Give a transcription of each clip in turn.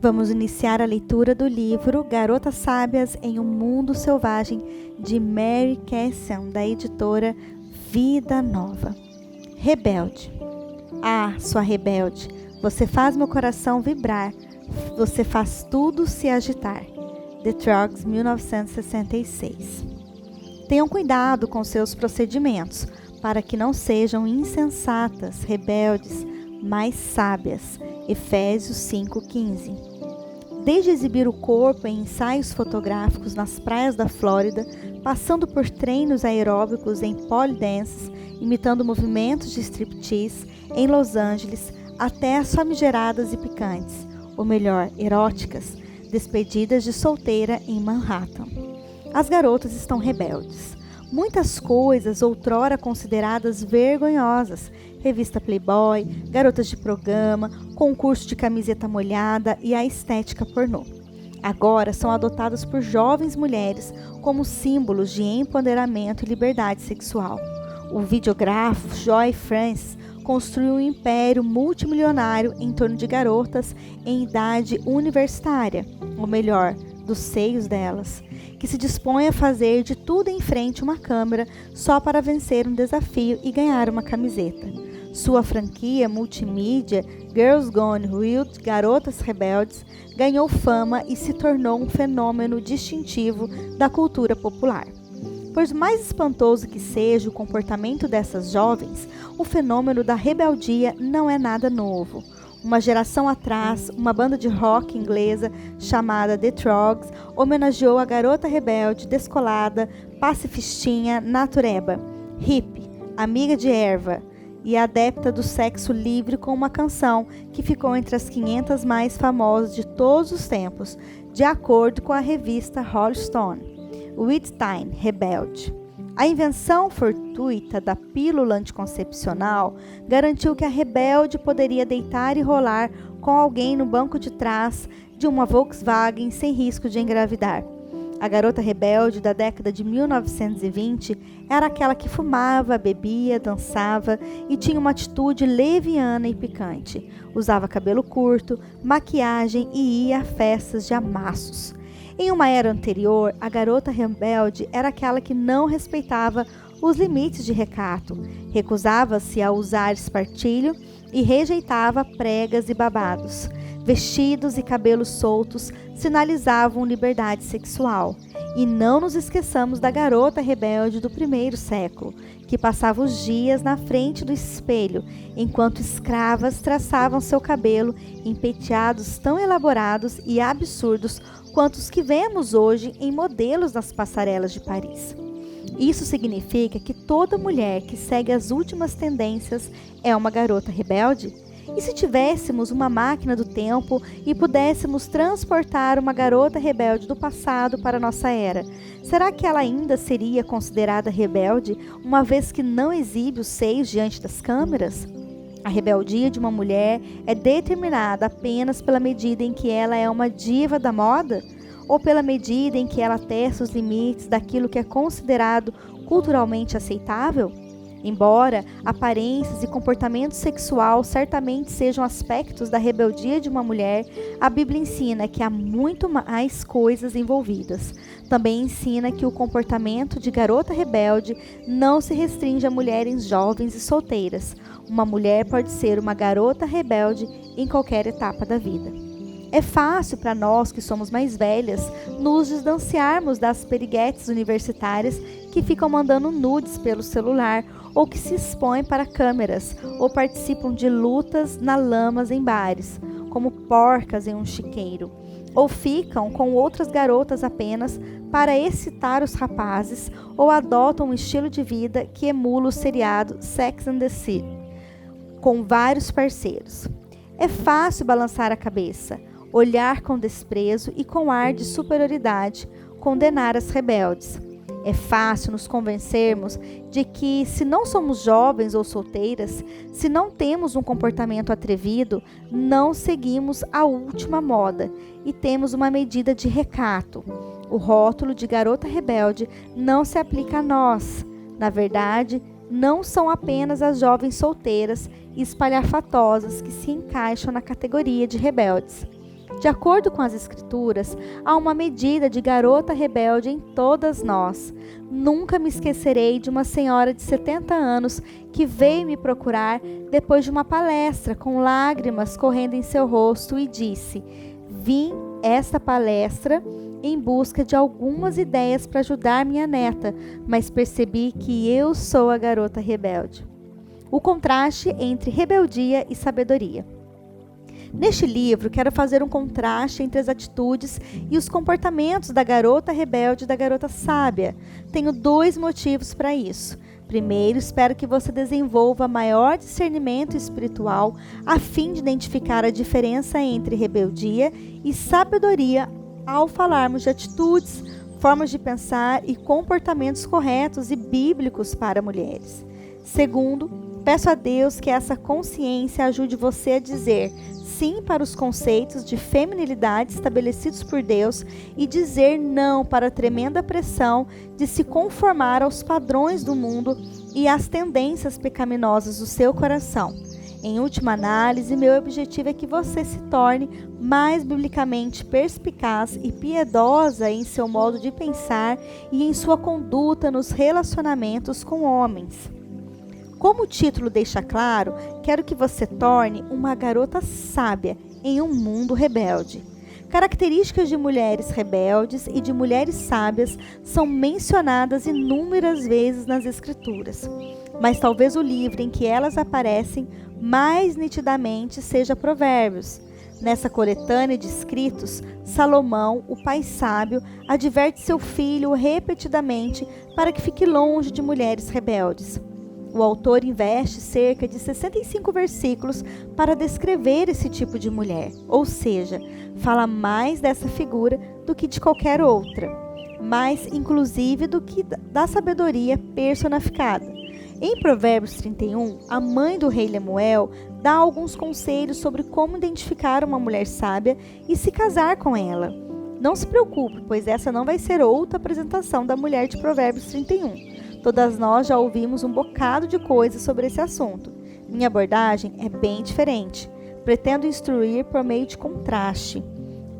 Vamos iniciar a leitura do livro Garotas Sábias em um Mundo Selvagem, de Mary Casson, da editora Vida Nova. Rebelde. Ah, sua rebelde, você faz meu coração vibrar, você faz tudo se agitar. The Trogs, 1966. Tenham cuidado com seus procedimentos, para que não sejam insensatas, rebeldes, mas sábias. Efésios 5:15. Desde exibir o corpo em ensaios fotográficos nas praias da Flórida, passando por treinos aeróbicos em pole dances, imitando movimentos de striptease em Los Angeles, até as famigeradas e picantes, ou melhor, eróticas, despedidas de solteira em Manhattan. As garotas estão rebeldes. Muitas coisas outrora consideradas vergonhosas, revista Playboy, garotas de programa, concurso de camiseta molhada e a estética pornô. Agora são adotadas por jovens mulheres como símbolos de empoderamento e liberdade sexual. O videógrafo Joy Francis construiu um império multimilionário em torno de garotas em idade universitária, ou melhor, dos seios delas, que se dispõe a fazer de tudo em frente a uma câmera só para vencer um desafio e ganhar uma camiseta. Sua franquia multimídia Girls Gone Wild, Garotas Rebeldes, ganhou fama e se tornou um fenômeno distintivo da cultura popular. Por mais espantoso que seja o comportamento dessas jovens, o fenômeno da rebeldia não é nada novo. Uma geração atrás, uma banda de rock inglesa chamada The Trogs homenageou a garota rebelde, descolada, pacifistinha, natureba, hippie, amiga de erva e adepta do sexo livre com uma canção que ficou entre as 500 mais famosas de todos os tempos, de acordo com a revista Rolling Stone. Whitney, rebelde. A invenção fortuita da pílula anticoncepcional garantiu que a rebelde poderia deitar e rolar com alguém no banco de trás de uma Volkswagen sem risco de engravidar. A garota rebelde da década de 1920 era aquela que fumava, bebia, dançava e tinha uma atitude leviana e picante. Usava cabelo curto, maquiagem e ia a festas de amassos. Em uma era anterior, a garota rebelde era aquela que não respeitava os limites de recato, recusava-se a usar espartilho e rejeitava pregas e babados. Vestidos e cabelos soltos sinalizavam liberdade sexual. E não nos esqueçamos da garota rebelde do primeiro século, que passava os dias na frente do espelho, enquanto escravas traçavam seu cabelo em penteados tão elaborados e absurdos quanto os que vemos hoje em modelos nas passarelas de Paris. Isso significa que toda mulher que segue as últimas tendências é uma garota rebelde? E se tivéssemos uma máquina do tempo e pudéssemos transportar uma garota rebelde do passado para a nossa era, será que ela ainda seria considerada rebelde, uma vez que não exibe os seios diante das câmeras? A rebeldia de uma mulher é determinada apenas pela medida em que ela é uma diva da moda? Ou pela medida em que ela testa os limites daquilo que é considerado culturalmente aceitável? Embora aparências e comportamento sexual certamente sejam aspectos da rebeldia de uma mulher, a Bíblia ensina que há muito mais coisas envolvidas. Também ensina que o comportamento de garota rebelde não se restringe a mulheres jovens e solteiras. Uma mulher pode ser uma garota rebelde em qualquer etapa da vida. É fácil para nós que somos mais velhas nos distanciarmos das periguetes universitárias que ficam mandando nudes pelo celular ou que se expõem para câmeras ou participam de lutas na lamas em bares, como porcas em um chiqueiro, ou ficam com outras garotas apenas para excitar os rapazes ou adotam um estilo de vida que emula o seriado Sex and the City, com vários parceiros. É fácil balançar a cabeça, olhar com desprezo e com ar de superioridade, condenar as rebeldes. É fácil nos convencermos de que, se não somos jovens ou solteiras, se não temos um comportamento atrevido, não seguimos a última moda e temos uma medida de recato. O rótulo de garota rebelde não se aplica a nós. Na verdade, não são apenas as jovens solteiras e espalhafatosas que se encaixam na categoria de rebeldes. De acordo com as Escrituras, há uma medida de garota rebelde em todas nós. Nunca me esquecerei de uma senhora de 70 anos que veio me procurar depois de uma palestra com lágrimas correndo em seu rosto e disse: "Vim esta palestra em busca de algumas ideias para ajudar minha neta, mas percebi que eu sou a garota rebelde." O contraste entre rebeldia e sabedoria. Neste livro, quero fazer um contraste entre as atitudes e os comportamentos da garota rebelde e da garota sábia. Tenho 2 motivos para isso. Primeiro, espero que você desenvolva maior discernimento espiritual a fim de identificar a diferença entre rebeldia e sabedoria ao falarmos de atitudes, formas de pensar e comportamentos corretos e bíblicos para mulheres. Segundo, peço a Deus que essa consciência ajude você a dizer sim para os conceitos de feminilidade estabelecidos por Deus e dizer não para a tremenda pressão de se conformar aos padrões do mundo e às tendências pecaminosas do seu coração. Em última análise, meu objetivo é que você se torne mais biblicamente perspicaz e piedosa em seu modo de pensar e em sua conduta nos relacionamentos com homens. Como o título deixa claro, quero que você torne uma garota sábia em um mundo rebelde. Características de mulheres rebeldes e de mulheres sábias são mencionadas inúmeras vezes nas Escrituras, mas talvez o livro em que elas aparecem mais nitidamente seja Provérbios. Nessa coletânea de escritos, Salomão, o pai sábio, adverte seu filho repetidamente para que fique longe de mulheres rebeldes. O autor investe cerca de 65 versículos para descrever esse tipo de mulher, ou seja, fala mais dessa figura do que de qualquer outra, mais inclusive do que da sabedoria personificada. Em Provérbios 31, a mãe do rei Lemuel dá alguns conselhos sobre como identificar uma mulher sábia e se casar com ela. Não se preocupe, pois essa não vai ser outra apresentação da mulher de Provérbios 31. Todas nós já ouvimos um bocado de coisas sobre esse assunto. Minha abordagem é bem diferente. Pretendo instruir por meio de contraste.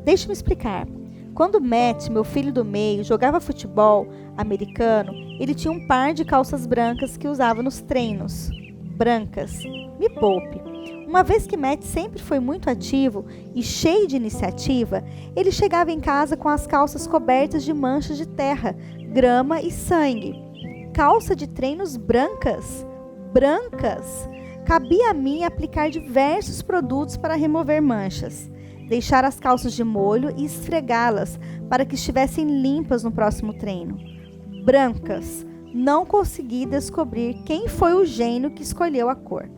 Deixe-me explicar. Quando Matt, meu filho do meio, jogava futebol americano, ele tinha um par de calças brancas que usava nos treinos. Brancas. Me poupe. Uma vez que Matt sempre foi muito ativo e cheio de iniciativa, ele chegava em casa com as calças cobertas de manchas de terra, grama e sangue. Calça de treinos brancas. Brancas. Cabia a mim aplicar diversos produtos para remover manchas, deixar as calças de molho e esfregá-las para que estivessem limpas no próximo treino. Brancas. Não consegui descobrir quem foi o gênio que escolheu a cor.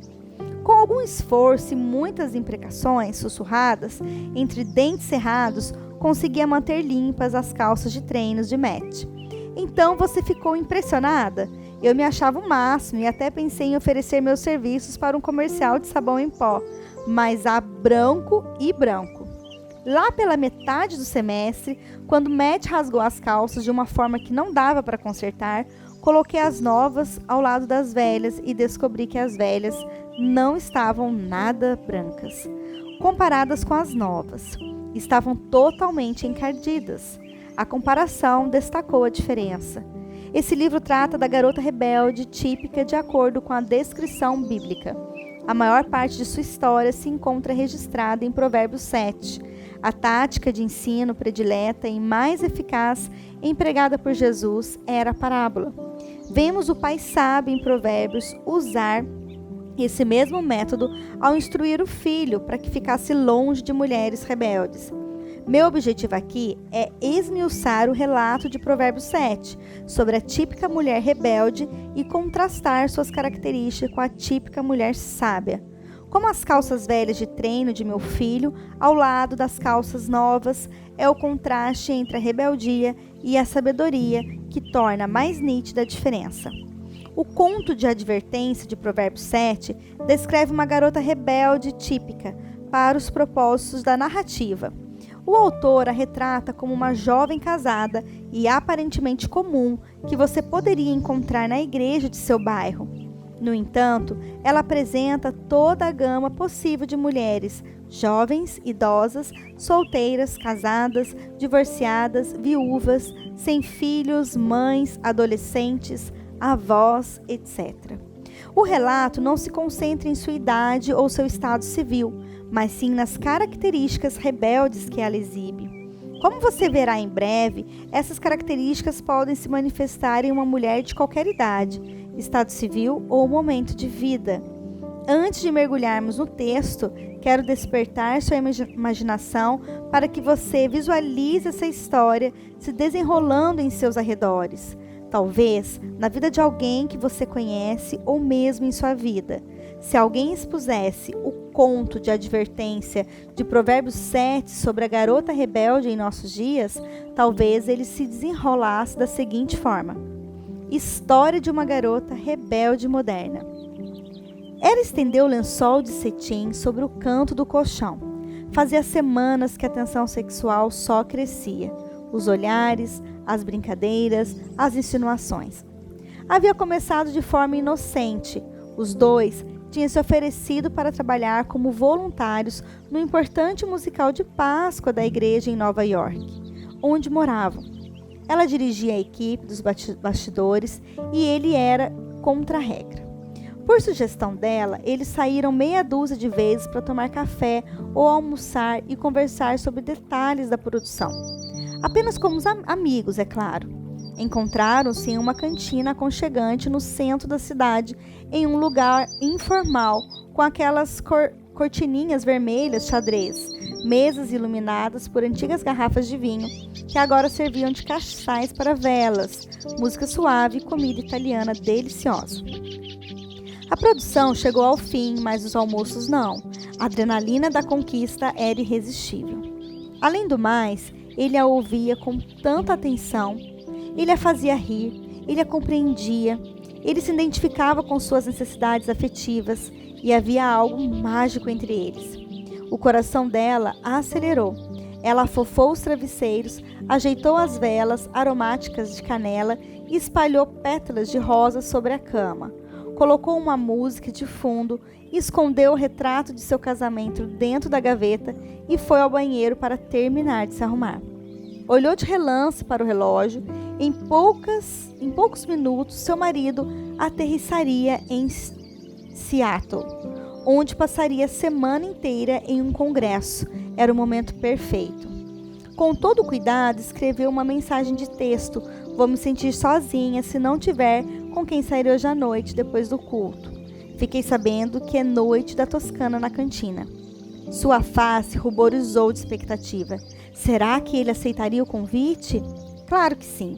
Com algum esforço e muitas imprecações sussurradas, entre dentes cerrados, conseguia manter limpas as calças de treinos de Matt. Então você ficou impressionada? Eu me achava o máximo e até pensei em oferecer meus serviços para um comercial de sabão em pó, mas há branco e branco. Lá pela metade do semestre, quando Matt rasgou as calças de uma forma que não dava para consertar, coloquei as novas ao lado das velhas e descobri que as velhas não estavam nada brancas. Comparadas com as novas, estavam totalmente encardidas. A comparação destacou a diferença. Esse livro trata da garota rebelde típica de acordo com a descrição bíblica. A maior parte de sua história se encontra registrada em Provérbios 7. A tática de ensino predileta e mais eficaz empregada por Jesus era a parábola. Vemos o pai sábio em Provérbios usar esse mesmo método ao instruir o filho para que ficasse longe de mulheres rebeldes. Meu objetivo aqui é esmiuçar o relato de Provérbios 7 sobre a típica mulher rebelde e contrastar suas características com a típica mulher sábia. Como as calças velhas de treino de meu filho, ao lado das calças novas, é o contraste entre a rebeldia e a sabedoria que torna mais nítida a diferença. O conto de advertência de Provérbios 7 descreve uma garota rebelde típica para os propósitos da narrativa. O autor a retrata como uma jovem casada e aparentemente comum que você poderia encontrar na igreja de seu bairro. No entanto, ela apresenta toda a gama possível de mulheres Jovens, idosas, solteiras, casadas, divorciadas, viúvas, sem filhos, mães, adolescentes, avós, etc. O relato não se concentra em sua idade ou seu estado civil, mas sim nas características rebeldes que ela exibe. Como você verá em breve, essas características podem se manifestar em uma mulher de qualquer idade, estado civil ou momento de vida. Antes de mergulharmos no texto, quero despertar sua imaginação para que você visualize essa história se desenrolando em seus arredores. Talvez na vida de alguém que você conhece ou mesmo em sua vida. Se alguém expusesse o conto de advertência de Provérbios 7 sobre a garota rebelde em nossos dias, talvez ele se desenrolasse da seguinte forma: História de uma garota rebelde moderna. Ela estendeu o lençol de cetim sobre o canto do colchão. Fazia semanas que a tensão sexual só crescia. Os olhares, as brincadeiras, as insinuações. Havia começado de forma inocente. Os dois tinham se oferecido para trabalhar como voluntários no importante musical de Páscoa da igreja em Nova York, onde moravam. Ela dirigia a equipe dos bastidores e ele era contra a regra. Por sugestão dela, eles saíram meia dúzia de vezes para tomar café ou almoçar e conversar sobre detalhes da produção. Apenas como amigos, é claro. Encontraram-se em uma cantina aconchegante no centro da cidade, em um lugar informal, com aquelas cortininhas vermelhas xadrez, mesas iluminadas por antigas garrafas de vinho, que agora serviam de castiçais para velas, música suave e comida italiana deliciosa. A produção chegou ao fim, mas os almoços não. A adrenalina da conquista era irresistível. Além do mais, ele a ouvia com tanta atenção, ele a fazia rir, ele a compreendia, ele se identificava com suas necessidades afetivas e havia algo mágico entre eles. O coração dela a acelerou. Ela afofou os travesseiros, ajeitou as velas aromáticas de canela e espalhou pétalas de rosa sobre a cama. Colocou uma música de fundo, escondeu o retrato de seu casamento dentro da gaveta e foi ao banheiro para terminar de se arrumar. Olhou de relance para o relógio. Em poucos minutos, seu marido aterrissaria em Seattle, onde passaria a semana inteira em um congresso. Era o momento perfeito. Com todo cuidado, escreveu uma mensagem de texto. Vou me sentir sozinha se não tiver com quem sair hoje à noite depois do culto. Fiquei sabendo que é noite da Toscana na cantina. Sua face ruborizou de expectativa. Será que ele aceitaria o convite? Claro que sim.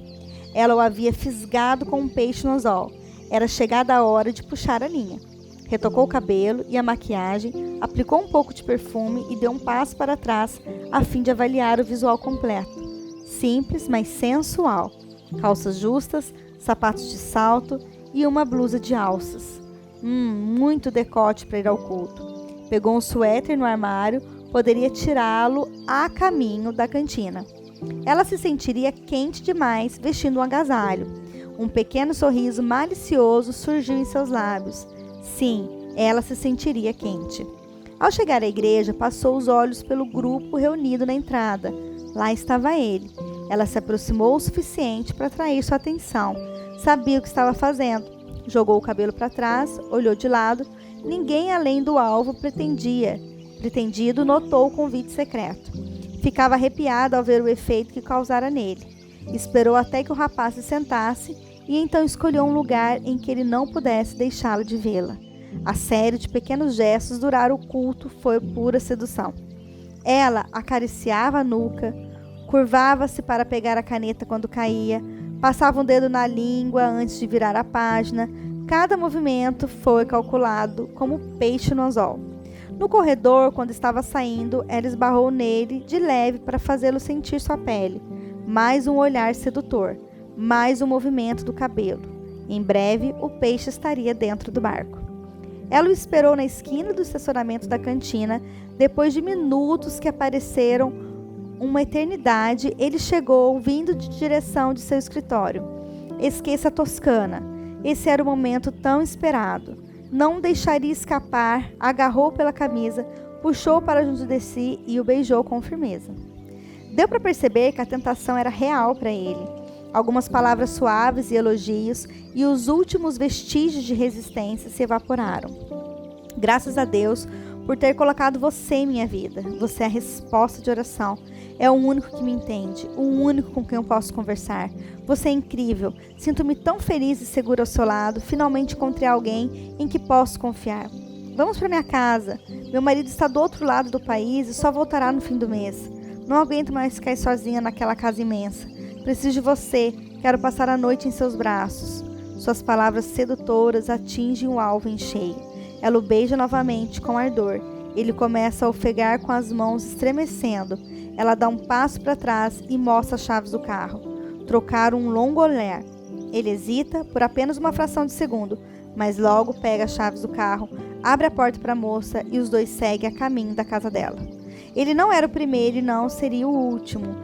Ela o havia fisgado com um peixe no anzol. Era chegada a hora de puxar a linha. Retocou o cabelo e a maquiagem, aplicou um pouco de perfume e deu um passo para trás a fim de avaliar o visual completo. Simples, mas sensual. Calças justas, sapatos de salto e uma blusa de alças. Muito decote para ir ao culto. Pegou um suéter no armário, poderia tirá-lo a caminho da cantina. Ela se sentiria quente demais vestindo um agasalho. Um pequeno sorriso malicioso surgiu em seus lábios. Sim, ela se sentiria quente. Ao chegar à igreja, passou os olhos pelo grupo reunido na entrada. Lá estava ele. Ela se aproximou o suficiente para atrair sua atenção. Sabia o que estava fazendo. Jogou o cabelo para trás, olhou de lado. Ninguém além do alvo pretendido notou o convite secreto. Ficava arrepiada ao ver o efeito que causara nele. Esperou até que o rapaz se sentasse e então escolheu um lugar em que ele não pudesse deixá-la de vê-la. A série de pequenos gestos durante o culto foi pura sedução. Ela acariciava a nuca, curvava-se para pegar a caneta quando caía, passava um dedo na língua antes de virar a página. Cada movimento foi calculado como peixe no anzol. No corredor, quando estava saindo, ela esbarrou nele de leve para fazê-lo sentir sua pele. Mais um olhar sedutor, mais um movimento do cabelo. Em breve, o peixe estaria dentro do barco. Ela o esperou na esquina do estacionamento da cantina. Depois de minutos que apareceram uma eternidade, ele chegou vindo de direção de seu escritório. Esqueça a Toscana. Esse era o momento tão esperado. Não deixaria escapar, agarrou pela camisa, puxou para junto de si e o beijou com firmeza. Deu para perceber que a tentação era real para ele. Algumas palavras suaves e elogios, e os últimos vestígios de resistência se evaporaram. Graças a Deus por ter colocado você em minha vida. Você é a resposta de oração. É o único que me entende, o único com quem eu posso conversar. Você é incrível. Sinto-me tão feliz e segura ao seu lado. Finalmente encontrei alguém em que posso confiar. Vamos para minha casa. Meu marido está do outro lado do país e só voltará no fim do mês. Não aguento mais ficar sozinha naquela casa imensa. Preciso de você. Quero passar a noite em seus braços. Suas palavras sedutoras atingem o alvo em cheio. Ela o beija novamente com ardor. Ele começa a ofegar com as mãos estremecendo. Ela dá um passo para trás e mostra as chaves do carro. Trocaram um longo olhar. Ele hesita por apenas uma fração de segundo, mas logo pega as chaves do carro, abre a porta para a moça e os dois seguem a caminho da casa dela. Ele não era o primeiro e não seria o último.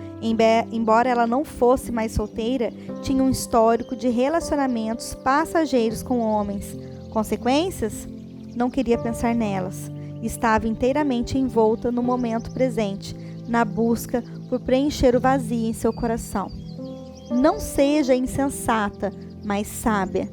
Embora ela não fosse mais solteira, tinha um histórico de relacionamentos passageiros com homens. Consequências? Não queria pensar nelas. Estava inteiramente envolta no momento presente, na busca por preencher o vazio em seu coração. Não seja insensata, mas sábia.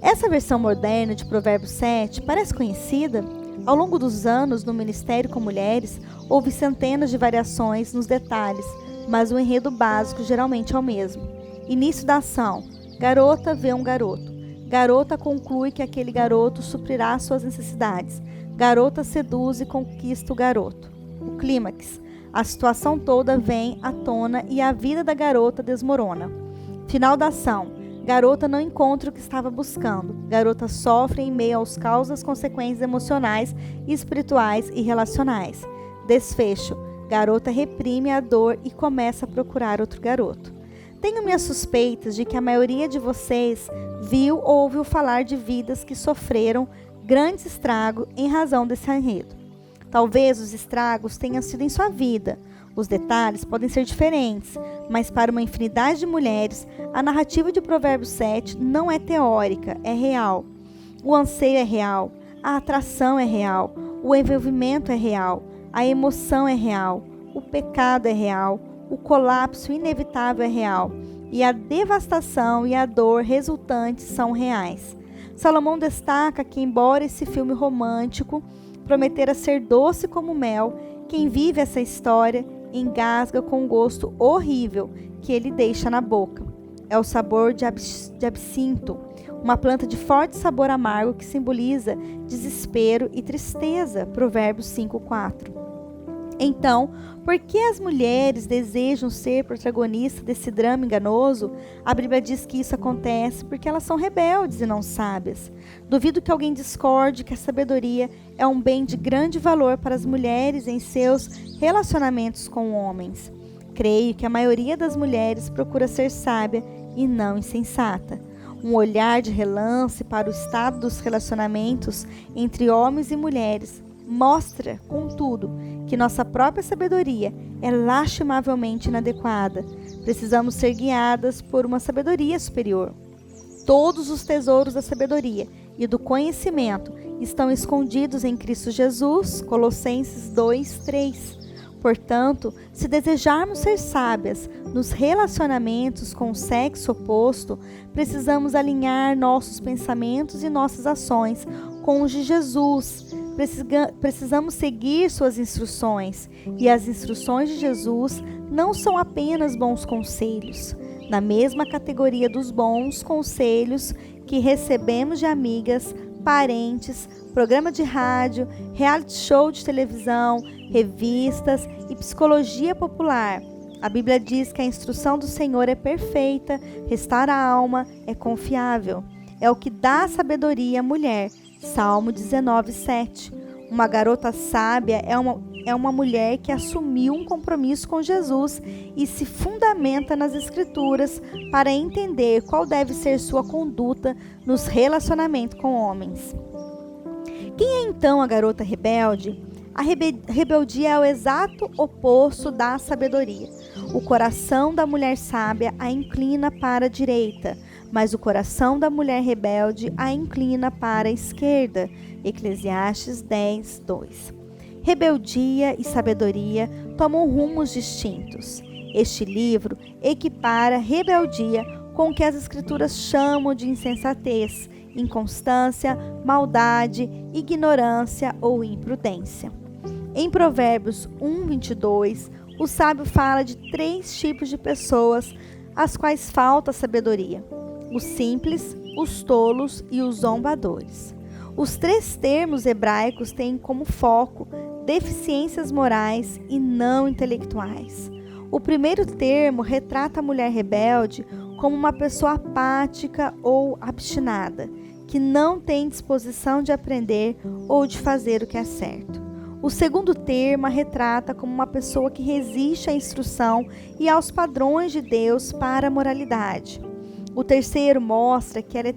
Essa versão moderna de Provérbios 7 parece conhecida? Ao longo dos anos no ministério com mulheres, houve centenas de variações nos detalhes, mas o enredo básico geralmente é o mesmo. Início da ação. Garota vê um garoto. Garota conclui que aquele garoto suprirá suas necessidades. Garota seduz e conquista o garoto. O clímax. A situação toda vem à tona e a vida da garota desmorona. Final da ação. Garota não encontra o que estava buscando. Garota sofre em meio aos causas, consequências emocionais, espirituais e relacionais. Desfecho. Garota reprime a dor e começa a procurar outro garoto. Tenho minhas suspeitas de que a maioria de vocês viu ou ouviu falar de vidas que sofreram grandes estragos em razão desse enredo. Talvez os estragos tenham sido em sua vida. Os detalhes podem ser diferentes, mas para uma infinidade de mulheres, a narrativa de Provérbios 7 não é teórica, é real. O anseio é real, a atração é real, o envolvimento é real, a emoção é real, o pecado é real, o colapso inevitável é real, e a devastação e a dor resultantes são reais. Salomão destaca que, embora esse filme romântico prometera ser doce como mel, quem vive essa história engasga com um gosto horrível que ele deixa na boca. É o sabor de absinto, uma planta de forte sabor amargo que simboliza desespero e tristeza. Provérbios 5:4. Então, por que as mulheres desejam ser protagonistas desse drama enganoso? A Bíblia diz que isso acontece porque elas são rebeldes e não sábias. Duvido que alguém discorde que a sabedoria é um bem de grande valor para as mulheres em seus relacionamentos com homens. Creio que a maioria das mulheres procura ser sábia e não insensata. Um olhar de relance para o estado dos relacionamentos entre homens e mulheres mostra, contudo, que nossa própria sabedoria é lastimavelmente inadequada. Precisamos ser guiadas por uma sabedoria superior. Todos os tesouros da sabedoria e do conhecimento estão escondidos em Cristo Jesus. Colossenses 2:3. Portanto, se desejarmos ser sábias nos relacionamentos com o sexo oposto, precisamos alinhar nossos pensamentos e nossas ações com os de Jesus. Precisamos seguir suas instruções, e as instruções de Jesus não são apenas bons conselhos. Na mesma categoria dos bons conselhos que recebemos de amigas, parentes, programa de rádio, reality show de televisão, revistas e psicologia popular. A Bíblia diz que a instrução do Senhor é perfeita, restaura a alma, é confiável. É o que dá sabedoria à mulher. Salmo 19:7. Uma garota sábia é uma mulher que assumiu um compromisso com Jesus e se fundamenta nas Escrituras para entender qual deve ser sua conduta nos relacionamentos com homens. Quem é então a garota rebelde? A rebeldia é o exato oposto da sabedoria. O coração da mulher sábia a inclina para a direita, mas o coração da mulher rebelde a inclina para a esquerda. Eclesiastes 10:2. Rebeldia e sabedoria tomam rumos distintos. Este livro equipara rebeldia com o que as Escrituras chamam de insensatez, inconstância, maldade, ignorância ou imprudência. Em Provérbios 1:22, o sábio fala de 3 tipos de pessoas às quais falta sabedoria: os simples, os tolos e os zombadores. Os 3 termos hebraicos têm como foco deficiências morais e não intelectuais. O primeiro termo retrata a mulher rebelde como uma pessoa apática ou obstinada, que não tem disposição de aprender ou de fazer o que é certo. O segundo termo a retrata como uma pessoa que resiste à instrução e aos padrões de Deus para a moralidade. O terceiro mostra que ela é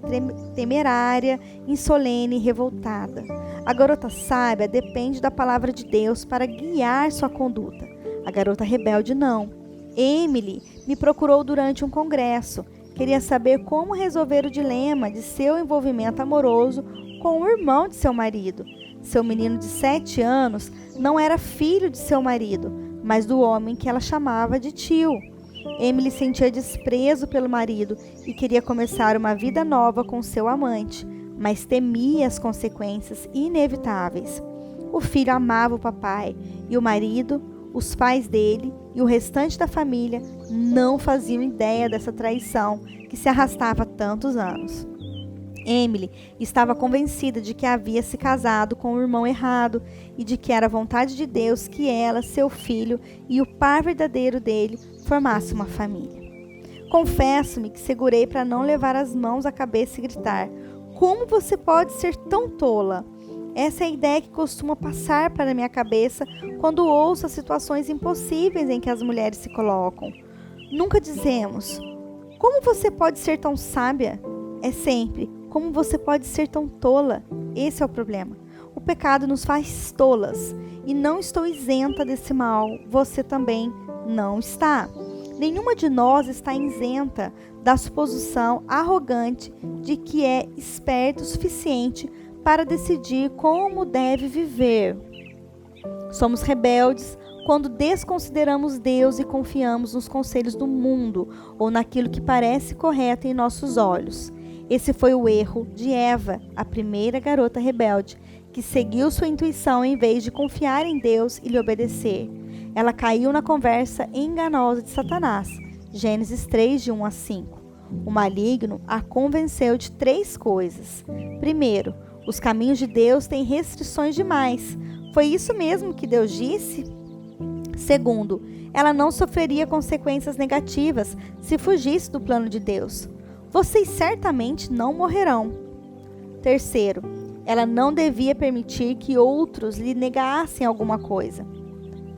temerária, insolene e revoltada. A garota sábia depende da palavra de Deus para guiar sua conduta. A garota rebelde não. Emily me procurou durante um congresso. Queria saber como resolver o dilema de seu envolvimento amoroso com o irmão de seu marido. Seu menino de 7 anos não era filho de seu marido, mas do homem que ela chamava de tio. Emily sentia desprezo pelo marido e queria começar uma vida nova com seu amante, mas temia as consequências inevitáveis. O filho amava o papai e o marido, os pais dele e o restante da família não faziam ideia dessa traição que se arrastava há tantos anos. Emily estava convencida de que havia se casado com o irmão errado e de que era vontade de Deus que ela, seu filho e o par verdadeiro dele formassem uma família. Confesso-me que segurei para não levar as mãos à cabeça e gritar: "Como você pode ser tão tola?" Essa é a ideia que costuma passar para minha cabeça quando ouço as situações impossíveis em que as mulheres se colocam. Nunca dizemos: "Como você pode ser tão sábia?" É sempre: "Como você pode ser tão tola?" Esse é o problema. O pecado nos faz tolas e não estou isenta desse mal. Você também não está. Nenhuma de nós está isenta da suposição arrogante de que é esperto o suficiente para decidir como deve viver. Somos rebeldes quando desconsideramos Deus e confiamos nos conselhos do mundo ou naquilo que parece correto em nossos olhos. Esse foi o erro de Eva, a primeira garota rebelde, que seguiu sua intuição em vez de confiar em Deus e lhe obedecer. Ela caiu na conversa enganosa de Satanás. Gênesis 3, de 1 a 5. O maligno a convenceu de 3 coisas. Primeiro, os caminhos de Deus têm restrições demais. Foi isso mesmo que Deus disse? Segundo, ela não sofreria consequências negativas se fugisse do plano de Deus. Vocês certamente não morrerão. Terceiro, ela não devia permitir que outros lhe negassem alguma coisa.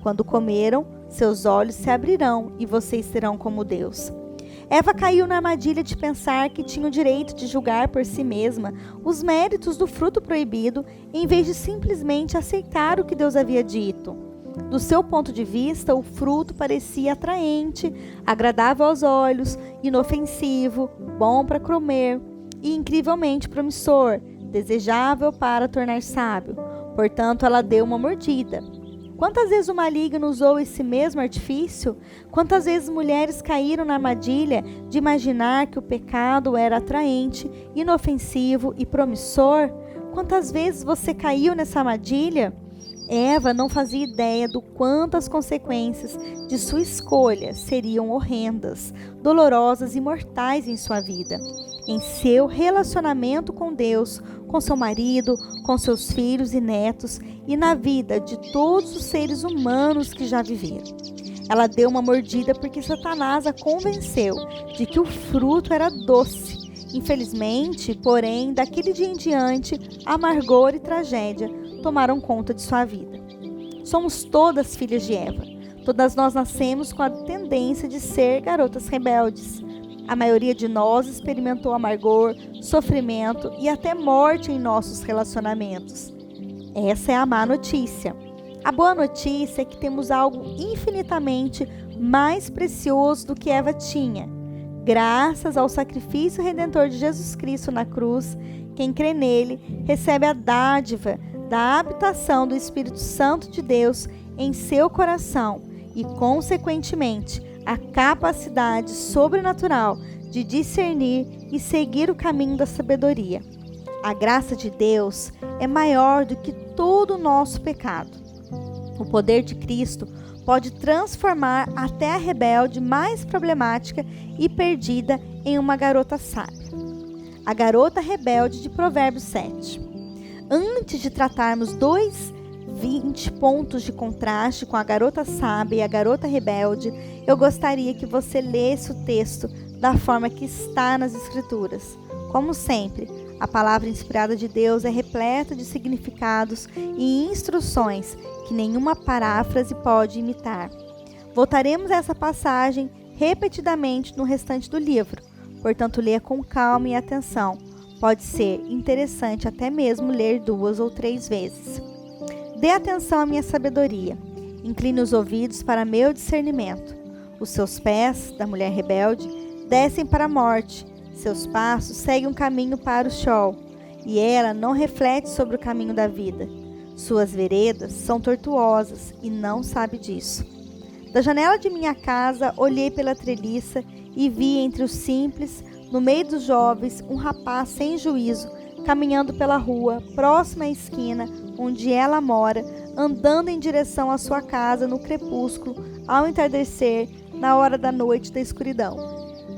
Quando comeram, seus olhos se abrirão e vocês serão como Deus. Eva caiu na armadilha de pensar que tinha o direito de julgar por si mesma os méritos do fruto proibido, em vez de simplesmente aceitar o que Deus havia dito. Do seu ponto de vista, o fruto parecia atraente, agradável aos olhos, inofensivo, bom para comer e incrivelmente promissor, desejável para tornar sábio. Portanto, ela deu uma mordida. Quantas vezes o maligno usou esse mesmo artifício? Quantas vezes mulheres caíram na armadilha de imaginar que o pecado era atraente, inofensivo e promissor? Quantas vezes você caiu nessa armadilha? Eva não fazia ideia do quanto as consequências de sua escolha seriam horrendas, dolorosas e mortais em sua vida, em seu relacionamento com Deus, com seu marido, com seus filhos e netos e na vida de todos os seres humanos que já viveram. Ela deu uma mordida porque Satanás a convenceu de que o fruto era doce. Infelizmente, porém, daquele dia em diante, amargor e tragédia tomaram conta de sua vida. Somos todas filhas de Eva. Todas nós nascemos com a tendência de ser garotas rebeldes. A maioria de nós experimentou amargor, sofrimento e até morte em nossos relacionamentos. Essa é a má notícia. A boa notícia é que temos algo infinitamente mais precioso do que Eva tinha. Graças ao sacrifício redentor de Jesus Cristo na cruz, quem crê nele recebe a dádiva da habitação do Espírito Santo de Deus em seu coração e, consequentemente, a capacidade sobrenatural de discernir e seguir o caminho da sabedoria. A graça de Deus é maior do que todo o nosso pecado. O poder de Cristo pode transformar até a rebelde mais problemática e perdida em uma garota sábia. A garota rebelde de Provérbios 7. Antes de tratarmos 20 pontos de contraste com a garota sábia e a garota rebelde, eu gostaria que você lesse o texto da forma que está nas Escrituras. Como sempre, a palavra inspirada de Deus é repleta de significados e instruções que nenhuma paráfrase pode imitar. Voltaremos a essa passagem repetidamente no restante do livro, portanto, leia com calma e atenção. Pode ser interessante até mesmo ler 2 ou 3 vezes. Dê atenção à minha sabedoria. Incline os ouvidos para meu discernimento. Os seus pés, da mulher rebelde, descem para a morte. Seus passos seguem um caminho para o Sheol, e ela não reflete sobre o caminho da vida. Suas veredas são tortuosas e não sabe disso. Da janela de minha casa, olhei pela treliça e vi entre os simples, no meio dos jovens, um rapaz sem juízo, caminhando pela rua, próxima à esquina onde ela mora, andando em direção à sua casa no crepúsculo, ao entardecer, na hora da noite da escuridão.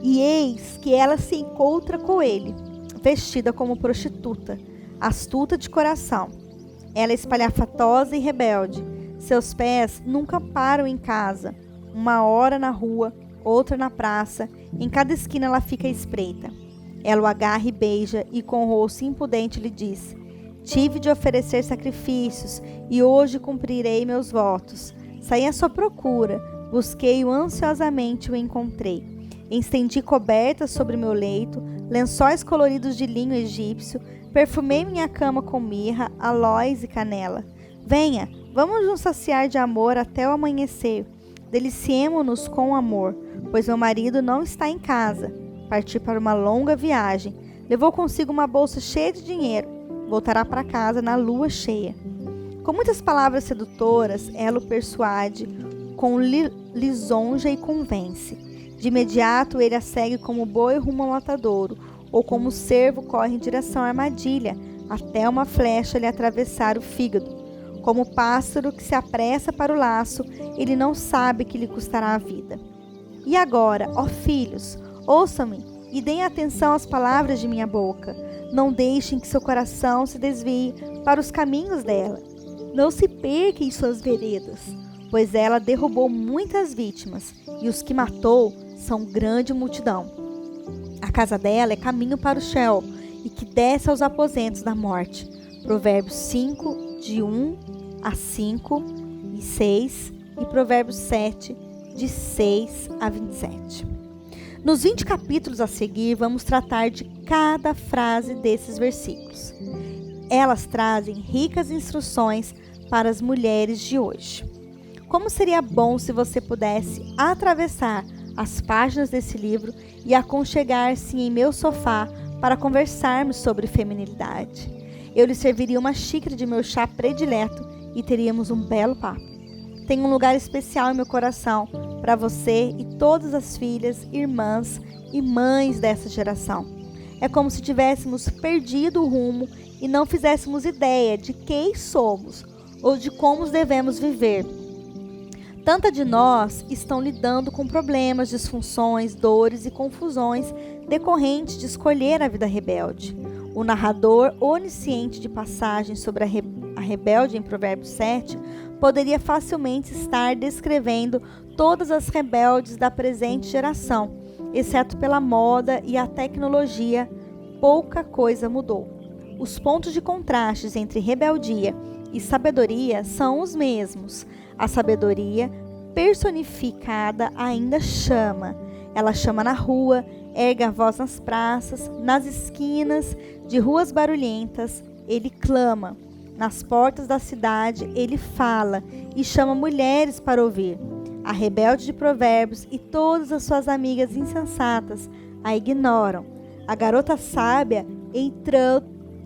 E eis que ela se encontra com ele, vestida como prostituta, astuta de coração. Ela é espalhafatosa e rebelde. Seus pés nunca param em casa. Uma hora na rua, outra na praça. Em cada esquina ela fica à espreita. Ela o agarra e beija, e com o rosto impudente lhe diz: tive de oferecer sacrifícios, e hoje cumprirei meus votos. Saí à sua procura, busquei-o ansiosamente e o encontrei. Estendi cobertas sobre meu leito, lençóis coloridos de linho egípcio, perfumei minha cama com mirra, aloés e canela. Venha, vamos nos saciar de amor até o amanhecer. Deliciemo-nos com amor, pois meu marido não está em casa. Partiu para uma longa viagem. Levou consigo uma bolsa cheia de dinheiro. Voltará para casa na lua cheia. Com muitas palavras sedutoras, ela o persuade, com lisonja e convence. De imediato ele a segue como boi rumo ao matadouro, ou como o cervo corre em direção à armadilha, até uma flecha lhe atravessar o fígado. Como o pássaro que se apressa para o laço, ele não sabe que lhe custará a vida. E agora, ó filhos, ouçam-me e deem atenção às palavras de minha boca. Não deixem que seu coração se desvie para os caminhos dela. Não se perca em suas veredas, pois ela derrubou muitas vítimas, e os que matou são grande multidão. A casa dela é caminho para o Sheol, e que desce aos aposentos da morte. Provérbios 5, de 1 a 5 e 6, e Provérbios 7, de 6 a 27. Nos 20 capítulos a seguir, vamos tratar de cada frase desses versículos. Elas trazem ricas instruções para as mulheres de hoje. Como seria bom se você pudesse atravessar as páginas desse livro e aconchegar-se em meu sofá para conversarmos sobre feminilidade. Eu lhe serviria uma xícara de meu chá predileto e teríamos um belo papo. Tenho um lugar especial em meu coração para você e todas as filhas, irmãs e mães dessa geração. É como se tivéssemos perdido o rumo e não fizéssemos ideia de quem somos ou de como devemos viver. Tanta de nós estão lidando com problemas, disfunções, dores e confusões decorrentes de escolher a vida rebelde. O narrador onisciente de passagens sobre a rebelde em Provérbios 7 poderia facilmente estar descrevendo todas as rebeldes da presente geração, exceto pela moda e a tecnologia, pouca coisa mudou. Os pontos de contrastes entre rebeldia e sabedoria são os mesmos. A sabedoria personificada ainda chama. Ela chama na rua, ergue a voz nas praças, nas esquinas de ruas barulhentas, ele clama. Nas portas da cidade, ele fala e chama mulheres para ouvir. A rebelde de Provérbios e todas as suas amigas insensatas a ignoram. A garota sábia,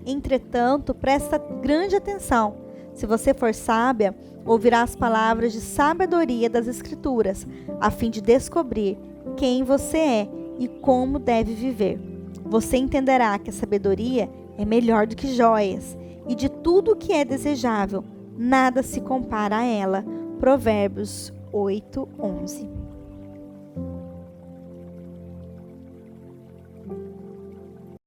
Entretanto, presta grande atenção. Se você for sábia, ouvirá as palavras de sabedoria das Escrituras, a fim de descobrir quem você é e como deve viver. Você entenderá que a sabedoria é melhor do que joias, e de tudo o que é desejável, nada se compara a ela. Provérbios 8:11.